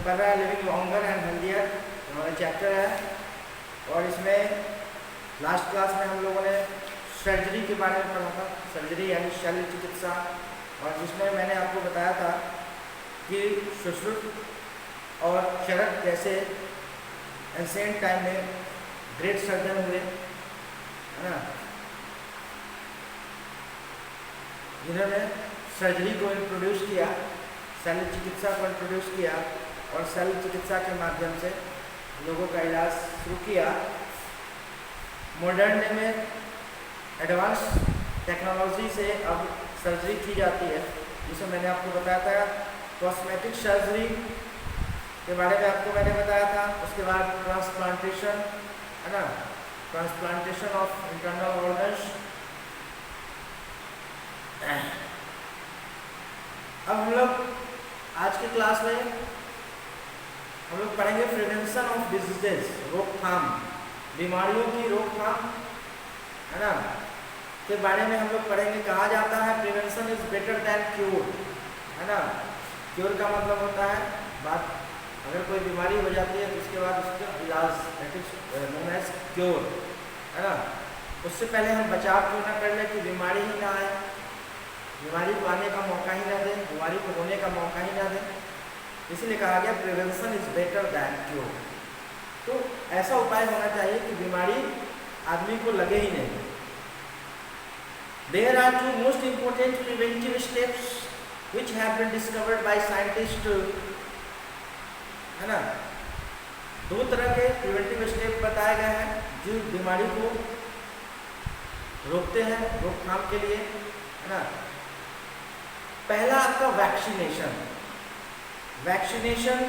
कर रहा है लिविंग लॉन्गर एंड हेल्दियर, हमारा चैप्टर है। और इसमें लास्ट क्लास में हम लोगों ने सर्जरी के बारे में पढ़ा था, सर्जरी यानी शल्य चिकित्सा, और जिसमें मैंने आपको बताया था कि सुश्रुत और चरक जैसे एंशिएंट टाइम में ग्रेट सर्जन हुए, है ना, जिन्होंने सर्जरी को इंट्रोड्यूस किया, शल्य चिकित्सा को इंट्रोड्यूस किया और शल्य चिकित्सा के माध्यम से लोगों का इलाज शुरू किया। मॉडर्न डे में एडवांस टेक्नोलॉजी से अब सर्जरी की जाती है, जिसे मैंने आपको बताया था। कॉस्मेटिक सर्जरी के बारे में आपको मैंने बताया था। उसके बाद ट्रांसप्लांटेशन, है ना, ट्रांसप्लांटेशन ऑफ इंटरनल ऑर्गन्स। अब हम लोग आज की क्लास में हम लोग पढ़ेंगे प्रिवेंशन ऑफ डिजीजेस, रोकथाम, बीमारियों की रोकथाम, है ना, के बारे में हम लोग पढ़ेंगे। कहा जाता है prevention is better than cure, है ना। क्योर का मतलब होता है बात, अगर कोई बीमारी हो जाती है तो उसके बाद उसका इलाज, that is known as cure, है ना। उससे पहले हम बचाव क्यों ना कर ले कि बीमारी ही ना आए, बीमारी को आने का मौका ही ना दें, बीमारी को होने का मौका ही ना दें, इसलिए कहा गया prevention is better than cure. तो ऐसा उपाय होना चाहिए कि बीमारी आदमी को लगे ही नहीं। There are two most important preventive steps which have been discovered by scientists, है ना। दो तरह के प्रिवेंटिव स्टेप बताए गए हैं जो बीमारी को रोकते हैं, रोकथाम के लिए, है ना। पहला आपका vaccination. Vaccination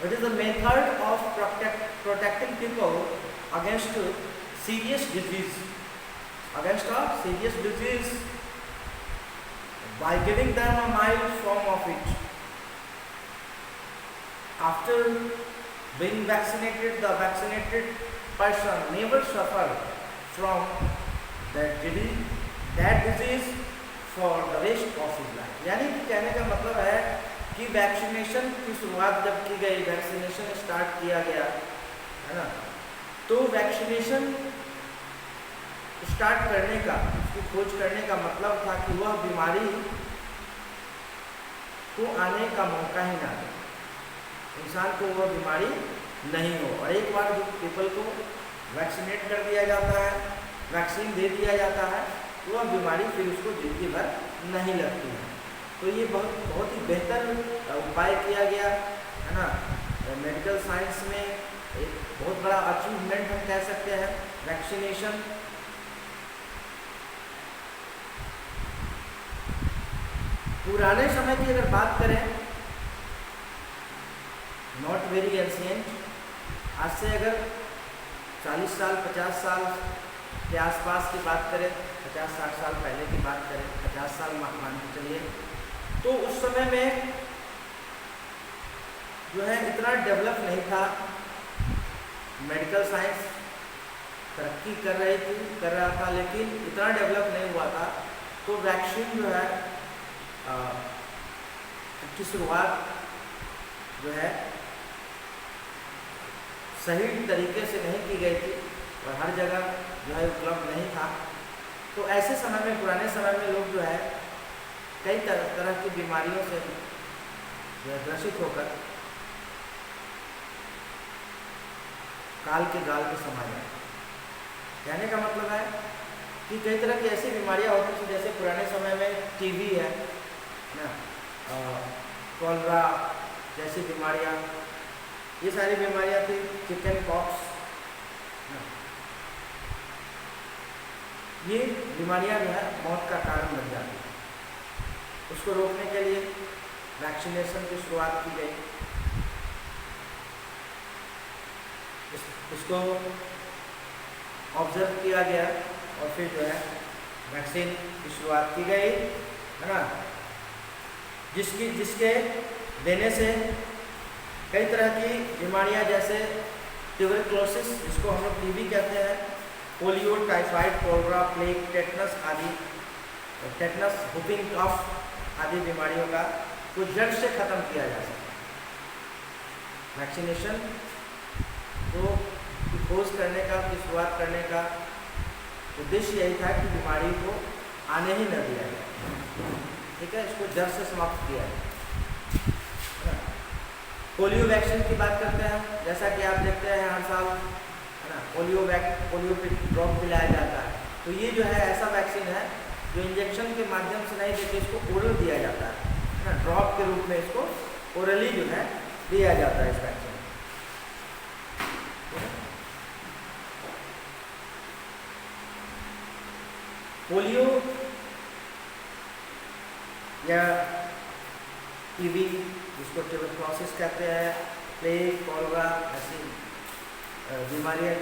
it is the method of protecting people against serious disease, against a serious disease by giving them a mild form of it. After being vaccinated, the vaccinated person never suffer from that disease for the rest of his life. यानी कि कहने का मतलब है कि vaccination की शुरुआत जब की गई, वैक्सीनेशन स्टार्ट किया गया, है ना, तो वैक्सीनेशन स्टार्ट करने का, उसकी खोज करने का मतलब था कि वह बीमारी को आने का मौका ही ना दे, इंसान को वह बीमारी नहीं हो। और एक बार जो पीपल को वैक्सीनेट कर दिया जाता है, वैक्सीन दे दिया जाता है, तो वह बीमारी फिर उसको जिंदगी भर नहीं लगती है। तो ये बहुत ही बेहतर उपाय किया गया, है ना। मेडिकल साइंस में एक बहुत बड़ा अचीवमेंट हम कह सकते हैं वैक्सीनेशन। पुराने समय की अगर बात करें, नॉट वेरी एंशिएंट, आज से अगर 40 साल 50 साल के आसपास की बात करें, 50-60 साल पहले की बात करें, 50 साल मान के चलिए, तो उस समय में जो है इतना डेवलप नहीं था, मेडिकल साइंस तरक्की कर रहा था, लेकिन इतना डेवलप नहीं हुआ था। तो वैक्सीन जो है की शुरुआत जो है सही तरीके से नहीं की गई थी और हर जगह जो है उपलब्ध नहीं था। तो ऐसे समय में, पुराने समय में लोग जो है कई तरह की बीमारियों से जो है ग्रसित होकर काल के गाल में समा जाए। कहने का मतलब है कि कई तरह की ऐसी बीमारियां होती थी, जैसे पुराने समय में टीबी है ना, कॉलरा जैसी बीमारियां, ये सारी बीमारियां थी, चिकन पॉक्स, ये बीमारियां जो है मौत का कारण बन जाती है। उसको रोकने के लिए वैक्सीनेशन की शुरुआत की गई, इसको ऑब्जर्व किया गया और फिर जो है वैक्सीन की शुरुआत की गई, है ना, जिसके देने से कई तरह की बीमारियां जैसे ट्यूबरक्लोसिस, जिसको हम लोग टीबी कहते हैं, polio, typhoid, cholera, plague, tetanus आदि, टेटनस, व्होपिंग कफ आदि बीमारियों का को जड़ से ख़त्म किया जा सके। वैक्सीनेशन को खोज करने का, की शुरुआत करने का उद्देश्य यही था कि बीमारी को आने ही न दिया जाए, ठीक है, इसको जड़ से समाप्त किया जाए। पोलियो वैक्सीन की बात करते हैं, जैसा कि आप देखते हैं हर साल, है ना, पोलियो पे ड्रॉप पिलाया जाता है। तो ये जो है ऐसा वैक्सीन है जो इंजेक्शन के माध्यम से नहीं देके इसको ओरल दिया जाता है ना, ड्रॉप के रूप में इसको ओरली जो है दिया जाता है इस वैक्सीन। पोलियो या टीबी, जिसको ट्यूबरक्लोसिस कहते हैं, प्लेग, कॉलरा, ऐसी बीमारियां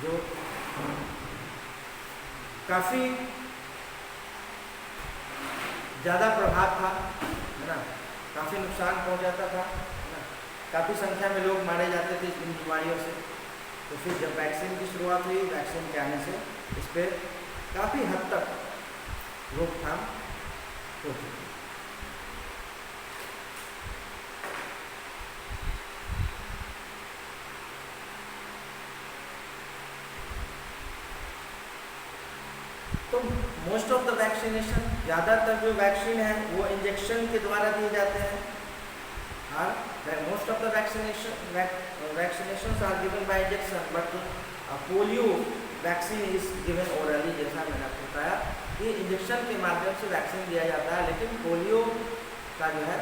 जो काफ़ी ज़्यादा प्रभाव था, है ना, काफ़ी नुकसान पहुंचाता था, है ना, काफ़ी संख्या में लोग मारे जाते थे इन बीमारियों से। तो फिर जब वैक्सीन की शुरुआत हुई, वैक्सीन के आने से इस पर काफ़ी हद तक रोकथाम हो चुकी। तो मोस्ट ऑफ द वैक्सीनेशन, ज़्यादातर जो वैक्सीन है वो इंजेक्शन के द्वारा दिए जाते हैं, और most of the vaccination are given by injection, but polio vaccine is given orally. जैसा मैंने आपको बताया कि इंजेक्शन के माध्यम से वैक्सीन दिया जाता है, लेकिन पोलियो का जो है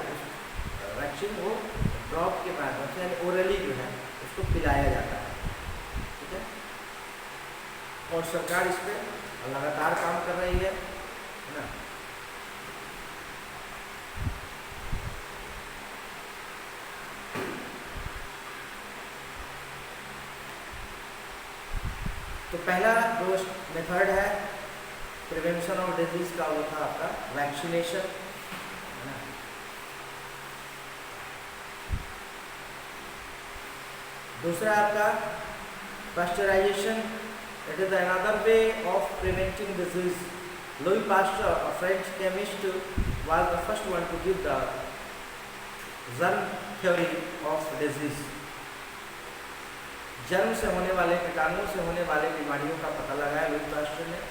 वैक्सीन वो ड्रॉप के माध्यम से यानी ओरली जो है उसको पिलाया जाता है, ठीक है। और सरकार इस पर लगातार काम कर रही है ना। तो पहला जो मेथड है प्रिवेंशन ऑफ डिजीज का, वो था आपका वैक्सीनेशन, है ना। दूसरा आपका pasteurisation, it is another way of preventing disease. Louis Pasteur, a French chemist, was the first one to give the germ theory of disease. Germ से होने वाले, कीटाणुओं से होने वाले बीमारियों का पता लगाया लुई पास्टर ने।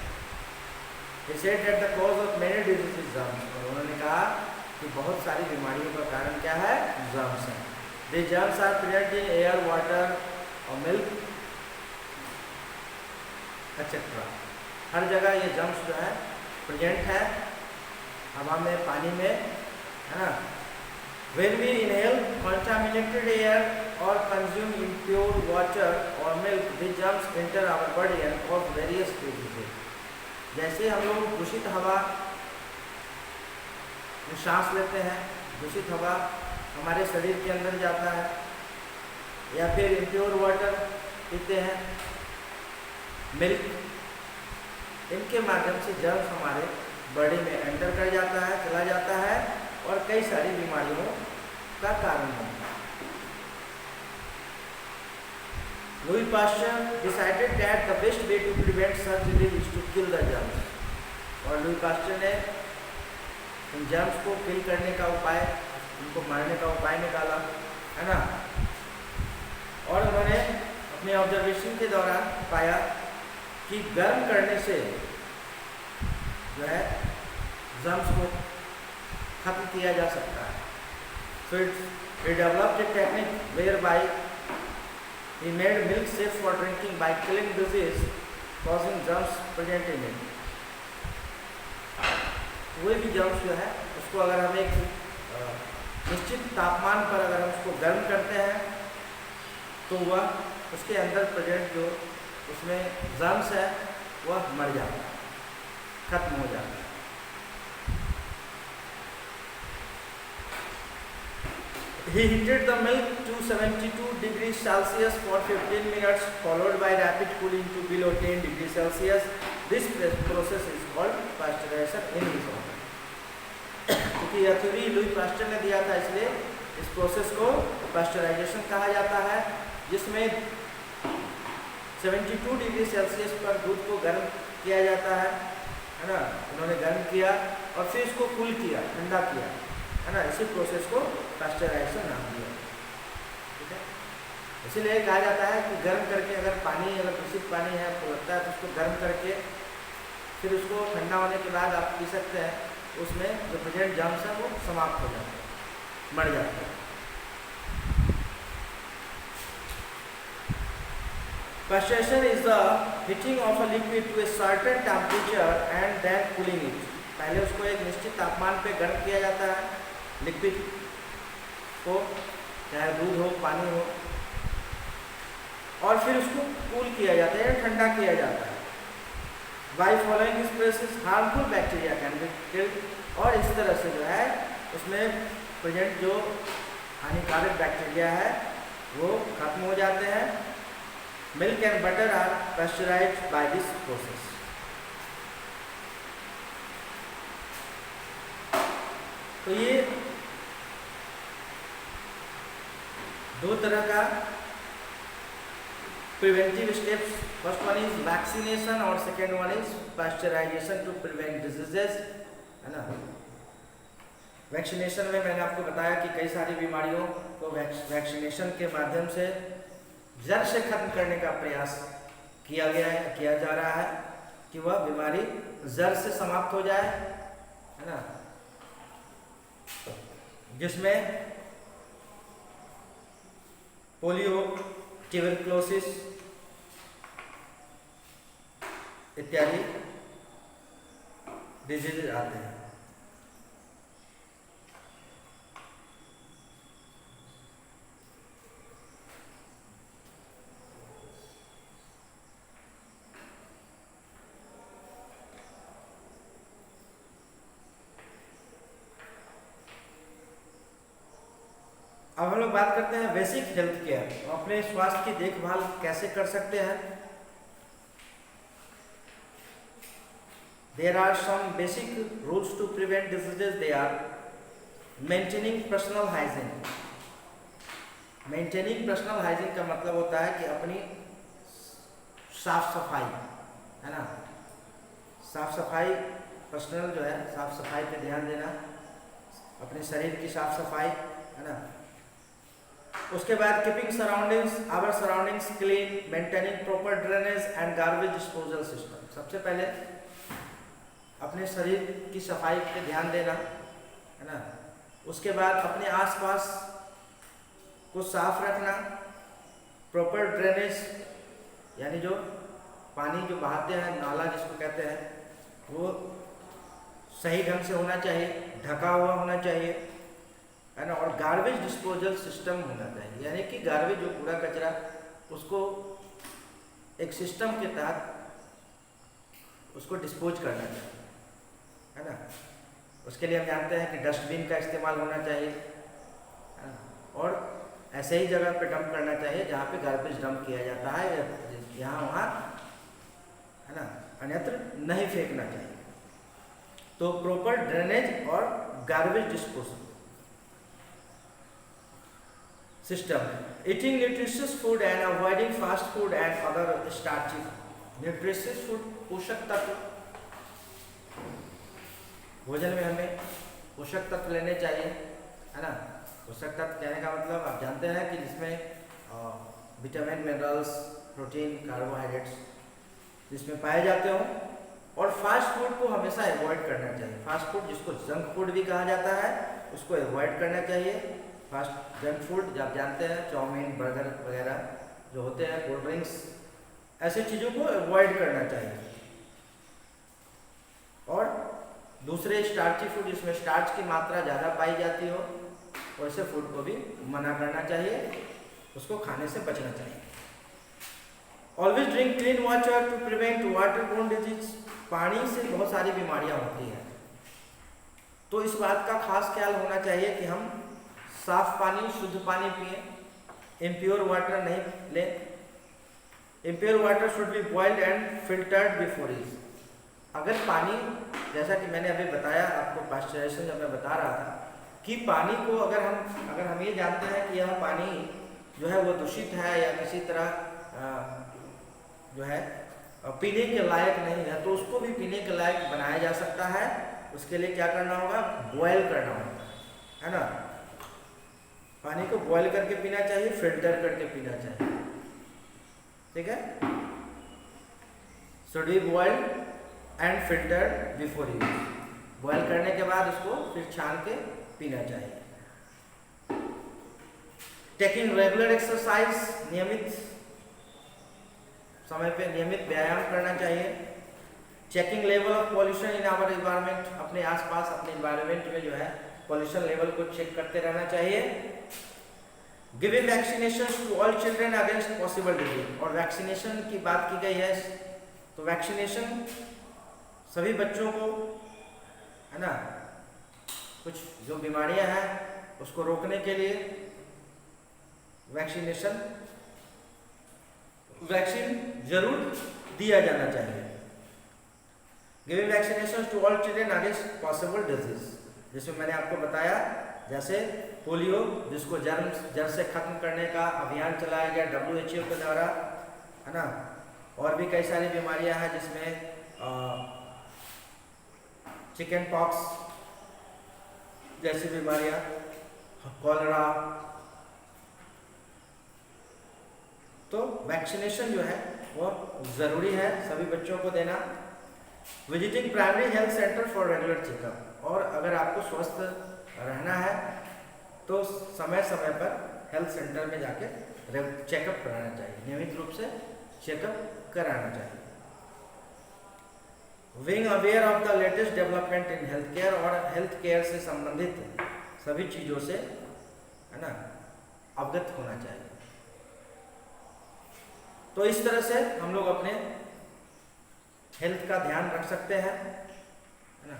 He said that the cause of many diseases is germs. और उन्होंने कहा कि बहुत सारी बीमारियों का कारण क्या है? germs हैं. These germs are present in air, water और milk, एक्सेट्रा। हर जगह ये जर्म्स जो है प्रेजेंट है, हवा में, पानी में, है ना। When we inhale contaminated air or consume impure water or milk, the germs enter our body and cause various diseases. जैसे हम लोग दूषित हवा में सांस लेते हैं, दूषित हवा हमारे शरीर के अंदर जाता है, या फिर इम्प्योर वाटर पीते हैं, मिल्क, इनके माध्यम से जर्म्स हमारे बॉडी में एंटर कर जाता है, चला जाता है और कई सारी बीमारियों का कारण बनता है। Louis Pasteur decided that the best way to prevent such disease is to kill the germs. और लुई पास्चर ने इन जर्म्स को किल करने का उपाय, उनको मारने का उपाय निकाला, है ना। और उन्होंने अपने ऑब्जर्वेशन के दौरान पाया कि गर्म करने से जो है जर्म्स को खत्म किया जा सकता है। So he developed a technique whereby he made milk safe for drinking by killing disease causing germs present in it. कोई भी जर्म्स जो है उसको अगर हम एक निश्चित तापमान पर अगर हम उसको गर्म करते हैं तो वह उसके अंदर प्रेजेंट जो उसमें जर्म्स है वह मर जाता है, खत्म हो जाता है। He heated the milk to 72 degrees Celsius for 15 minutes, followed by rapid cooling to below 10 degrees Celsius. This process is called pasteurization in his honor. क्योंकि यह थ्योरी लुई पास्चर ने दिया था, इसलिए इस प्रोसेस को पास्चराइजेशन कहा जाता है, जिसमें 72 डिग्री सेल्सियस पर दूध को गर्म किया जाता है है ना, उन्होंने गर्म किया और फिर इसको कूल किया, ठंडा किया, है ना, इसी प्रोसेस को पास्चराइजेशन नाम दिया। ठीक है, इसीलिए कहा जाता है कि गर्म करके अगर पानी, अगर दूषित पानी है आपको लगता है तो उसको गर्म करके फिर उसको ठंडा होने के बाद आप पी सकते हैं, उसमें जो प्रेजेंट जर्म्स है वो समाप्त हो जाते हैं, मर जाते हैं। Pasteurization is the heating of a liquid to a certain temperature and then cooling it. पहले उसको एक निश्चित तापमान पे गर्म किया जाता है लिक्विड को, चाहे दूध हो, पानी हो, और फिर उसको कूल किया जाता है, ठंडा किया जाता है। By following this process, harmful bacteria can be killed, और इस तरह से जो है उसमें प्रेजेंट जो हानिकारक बैक्टीरिया है वो खत्म हो जाते हैं। Milk and butter are pasteurized by this process. तो ये दो तरह का preventive steps, first one is vaccination और second one is pasteurization to prevent diseases, है ना। वैक्सीनेशन में मैंने आपको बताया कि कई सारी बीमारियों को वैक्सीनेशन के माध्यम से जड़ से खत्म करने का प्रयास किया जा रहा है कि वह बीमारी जड़ से समाप्त हो जाए, है ना, जिसमें पोलियो, ट्यूबरक्लोसिस इत्यादि डिजीज आते हैं। अब हम लोग बात करते हैं बेसिक हेल्थ केयर, अपने स्वास्थ्य की देखभाल कैसे कर सकते हैं। There are some basic rules to prevent diseases. They are maintaining personal hygiene. Maintaining personal hygiene का मतलब होता है कि अपनी साफ सफाई, है ना, साफ सफाई, पर्सनल जो है साफ सफाई पे ध्यान देना, अपने शरीर की साफ सफाई, है ना। उसके बाद keeping surroundings, our surroundings clean, maintaining proper drainage and garbage disposal system. सबसे पहले अपने शरीर की सफाई पे ध्यान देना, है ना। उसके बाद अपने आसपास को साफ रखना, प्रॉपर ड्रेनेज यानी जो पानी जो बहाते हैं, नाला जिसको कहते हैं, वो सही ढंग से होना चाहिए, ढका हुआ होना चाहिए, है ना। और गार्बेज डिस्पोजल सिस्टम होना चाहिए, यानी कि गार्बेज जो कूड़ा कचरा उसको एक सिस्टम के तहत उसको डिस्पोज करना चाहिए, है ना। उसके लिए हम जानते हैं कि डस्टबिन का इस्तेमाल होना चाहिए, है ना, और ऐसे ही जगह पे डंप करना चाहिए जहाँ पे गार्बेज डंप किया जाता है, यहाँ वहाँ, है ना, अन्यत्र नहीं फेंकना चाहिए। तो प्रॉपर ड्रेनेज और garbage disposal system. Eating nutritious food and avoiding fast food and other starchy food. Nutritious food, पोषक तत्व, भोजन में हमें पोषक तत्व लेने चाहिए, है ना। पोषक तत्व कहने का मतलब आप जानते हैं कि जिसमें विटामिन, मिनरल्स, प्रोटीन, कार्बोहाइड्रेट्स जिसमें पाए जाते हों। और फास्ट फूड को हमेशा अवॉइड करना चाहिए। फास्ट फूड जिसको जंक फूड भी कहा जाता है उसको अवॉइड करना चाहिए। फास्ट जंक फूड आप जानते हैं, चाउमीन, बर्गर वगैरह जो होते हैं, कोल्ड ड्रिंक्स, ऐसी चीज़ों को अवॉइड करना चाहिए। और दूसरे स्टार्ची फूड जिसमें स्टार्च की मात्रा ज़्यादा पाई जाती हो, वैसे फूड को भी मना करना चाहिए, उसको खाने से बचना चाहिए। Always drink clean water to prevent waterborne disease. पानी से बहुत सारी बीमारियां होती हैं, तो इस बात का खास ख्याल होना चाहिए कि हम साफ पानी, शुद्ध पानी पिए, इम्प्योर वाटर नहीं लें। Impure water should be boiled and filtered before use. अगर पानी, जैसा कि मैंने अभी बताया आपको पास्चराइजेशन जब मैं बता रहा था कि पानी को अगर हम ये जानते हैं कि यह पानी जो है वो दूषित है या किसी तरह जो है पीने के लायक नहीं है तो उसको भी पीने के लायक बनाया जा सकता है। उसके लिए क्या करना होगा, बॉयल करना होगा, है ना। पानी को बॉयल करके पीना चाहिए, फिल्टर करके पीना चाहिए, ठीक है। Should be boiled and filtered before use. Boil करने के बाद उसको फिर छान के पीना चाहिए। टेकिंग रेगुलर एक्सरसाइज, नियमित समय पे नियमित व्यायाम करना चाहिए। Checking level of pollution in our environment, अपने आसपास अपने एनवायरनमेंट में जो है पॉल्यूशन लेवल को चेक करते रहना चाहिए। Giving vaccination to all children against possible disease, और वैक्सीनेशन की बात की गई है तो वैक्सीनेशन सभी बच्चों को, है ना, कुछ जो बीमारियां हैं उसको रोकने के लिए वैक्सीन जरूर दिया जाना चाहिए। Giving vaccination to all children against possible disease, जिसमें मैंने आपको बताया जैसे पोलियो, जिसको जड़ से खत्म करने का अभियान चलाया गया WHO के द्वारा, है ना। और भी कई सारी बीमारियां हैं जिसमें चिकन पॉक्स जैसी बीमारियां, कॉलरा, तो वैक्सीनेशन जो है वो ज़रूरी है सभी बच्चों को देना। Visiting primary health centre for regular checkup, और अगर आपको स्वस्थ रहना है तो समय समय पर हेल्थ सेंटर में जाके चेकअप कराना चाहिए, नियमित रूप से चेकअप कराना चाहिए। Being aware of the latest development in health care, और हेल्थ केयर से संबंधित सभी चीज़ों से, है ना, अवगत होना चाहिए। तो इस तरह से हम लोग अपने हेल्थ का ध्यान रख सकते हैं, है ना।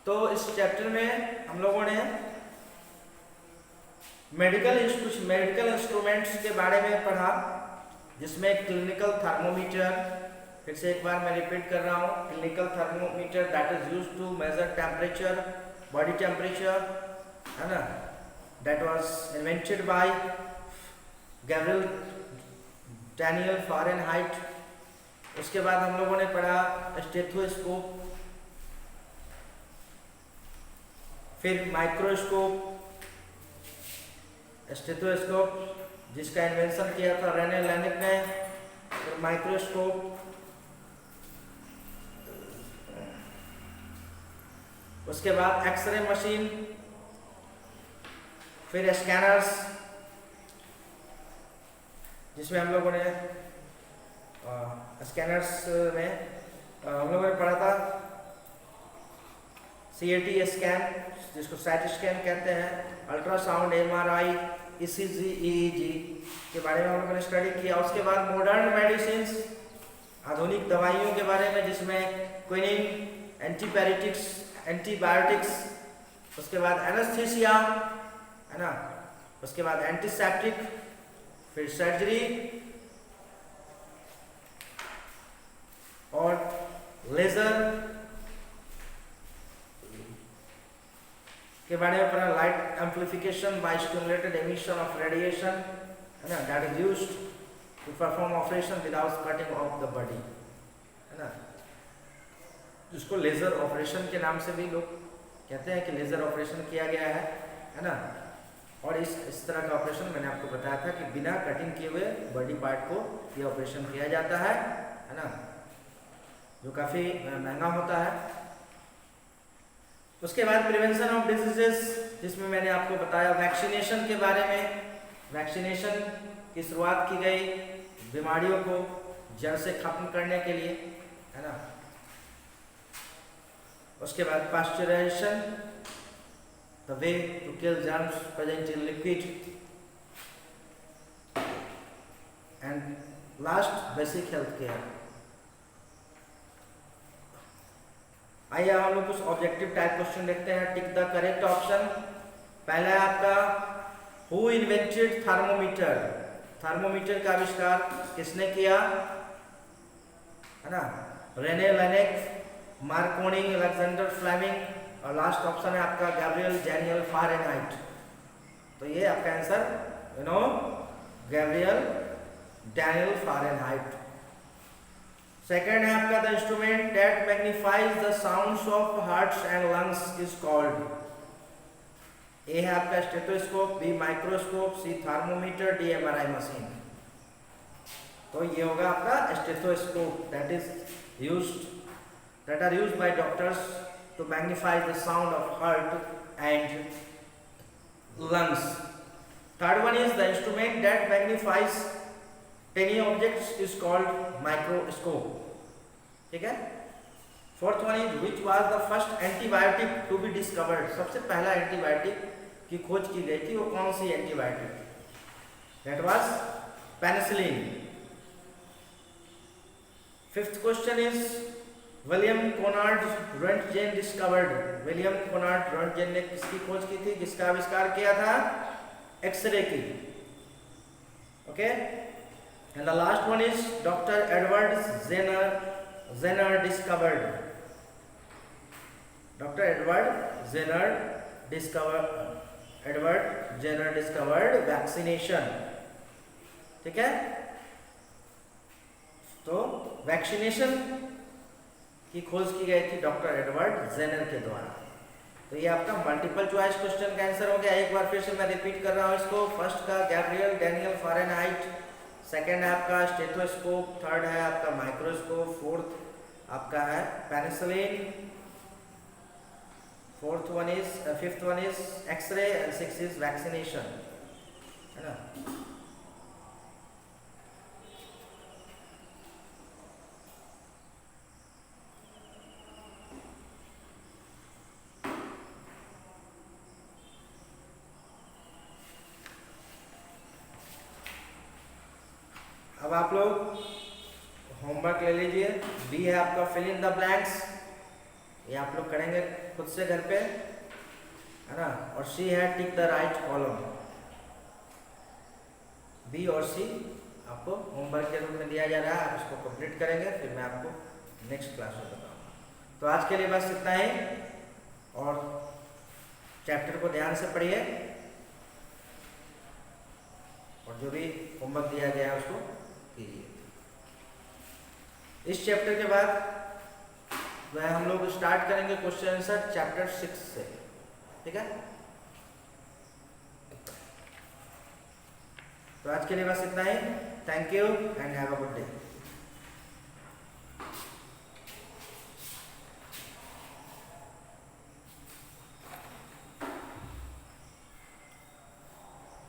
तो इस चैप्टर में हम लोगों ने मेडिकल इंस्ट्रूमेंट्स के बारे में पढ़ा, जिसमें क्लिनिकल थर्मोमीटर, फिर से एक बार मैं रिपीट कर रहा हूँ, clinical thermometer that is used to measure temperature, body temperature, है ना, that was invented by Gabriel Daniel Fahrenheit. उसके बाद हम लोगों ने पढ़ा स्टेथोस्कोप, फिर माइक्रोस्कोप, स्टेथोस्कोप जिसका इन्वेंशन किया था रेने लैनिक ने, फिर माइक्रोस्कोप, उसके बाद एक्सरे मशीन, फिर स्कैनर्स, जिसमें हम लोगों ने स्कैनर्स में हम लोगों ने पढ़ा था CAT स्कैन, जिसको सैट स्कैन कहते हैं, अल्ट्रासाउंड, MRI, ECG, EEG के बारे में हम लोगों ने स्टडी किया। उसके बाद मॉडर्न मेडिसिन, आधुनिक दवाइयों के बारे में, जिसमें क्विनिन, एंटीबायोटिक्स, उसके बाद एनेस्थीसिया, है ना, उसके बाद एंटीसेप्टिक, फिर सर्जरी और लेजर के बारे में पढ़ा, light amplification by stimulated emission of radiation, है ना, that is used to perform operation without cutting of the body, है ना, जिसको लेजर ऑपरेशन के नाम से भी लोग कहते हैं कि लेजर ऑपरेशन किया गया है ना। और इस तरह का ऑपरेशन मैंने आपको बताया था कि बिना कटिंग किए हुए बॉडी पार्ट को ये ऑपरेशन किया जाता है ना, जो काफ़ी महंगा होता है। उसके बाद प्रिवेंशन ऑफ डिजीजेस, जिसमें मैंने आपको बताया वैक्सीनेशन के बारे में, वैक्सीनेशन की शुरुआत की गई बीमारियों को जड़ से खत्म करने के लिए, है ना। उसके बाद pasteurisation, the way to kill germs present in liquid, and last basic health care। आइए हम लोग कुछ ऑब्जेक्टिव टाइप क्वेश्चन देखते हैं। Tick the correct option. पहला है आपका हु इन्वेंटेड थर्मोमीटर, थर्मोमीटर का आविष्कार किसने किया? है ना, Rene Laennec, Marconi, Alexander Fleming और लास्ट ऑप्शन है आपका गैब्रियल डैनियल फारेनहाइट। तो ये आपका answer Gabriel Daniel Fahrenheit. Second है आपका the instrument that magnifies the sounds of hearts and lungs is called. A है आपका stethoscope, B microscope, C thermometer, D MRI machine. तो ये होगा आपका stethoscope that are used by doctors to magnify the sound of heart and lungs. Third one is the instrument that magnifies tiny objects is called microscope. ठीक है। Fourth one is which was the first antibiotic to be discovered. सबसे पहला antibiotic की खोज की गई थी, वो कौन सी antibiotic? That was penicillin. Fifth question is William Konrad Roentgen discovered. William Konrad Roentgen ने किसकी खोज की थी, किसका आविष्कार किया था? एक्सरे की। Okay, and the last one is doctor Edward Jenner discovered. Doctor Edward Jenner discovered vaccination. ठीक है, तो वैक्सीनेशन की खोज की गई थी डॉक्टर एडवर्ड जेनर के द्वारा। तो ये आपका मल्टीपल चॉइस क्वेश्चन का आंसर हो गया। एक बार फिर से मैं रिपीट कर रहा हूँ इसको। फर्स्ट का गैब्रियल डैनियल फारेनहाइट, सेकंड है आपका स्टेथोस्कोप, थर्ड है आपका माइक्रोस्कोप, फोर्थ आपका है penicillin, fifth one is X ray and six is vaccination, है ना। अब आप लोग होमवर्क ले लीजिए। बी है आपका फिल इन द ब्लैंक्स, ये आप लोग करेंगे खुद से घर पे, है ना। और सी है tick the right column. B और सी आपको होमवर्क के रूप में दिया जा रहा है, आप इसको कंप्लीट करेंगे, फिर मैं आपको नेक्स्ट क्लास में बताऊंगा। तो आज के लिए बस इतना ही, और चैप्टर को ध्यान से पढ़िए और जो भी होमवर्क दिया गया है उसको कीजिए। इस चैप्टर के बाद वह हम लोग स्टार्ट करेंगे क्वेश्चन आंसर चैप्टर 6 से। ठीक है, तो आज के लिए बस इतना ही। Thank you and have a good day.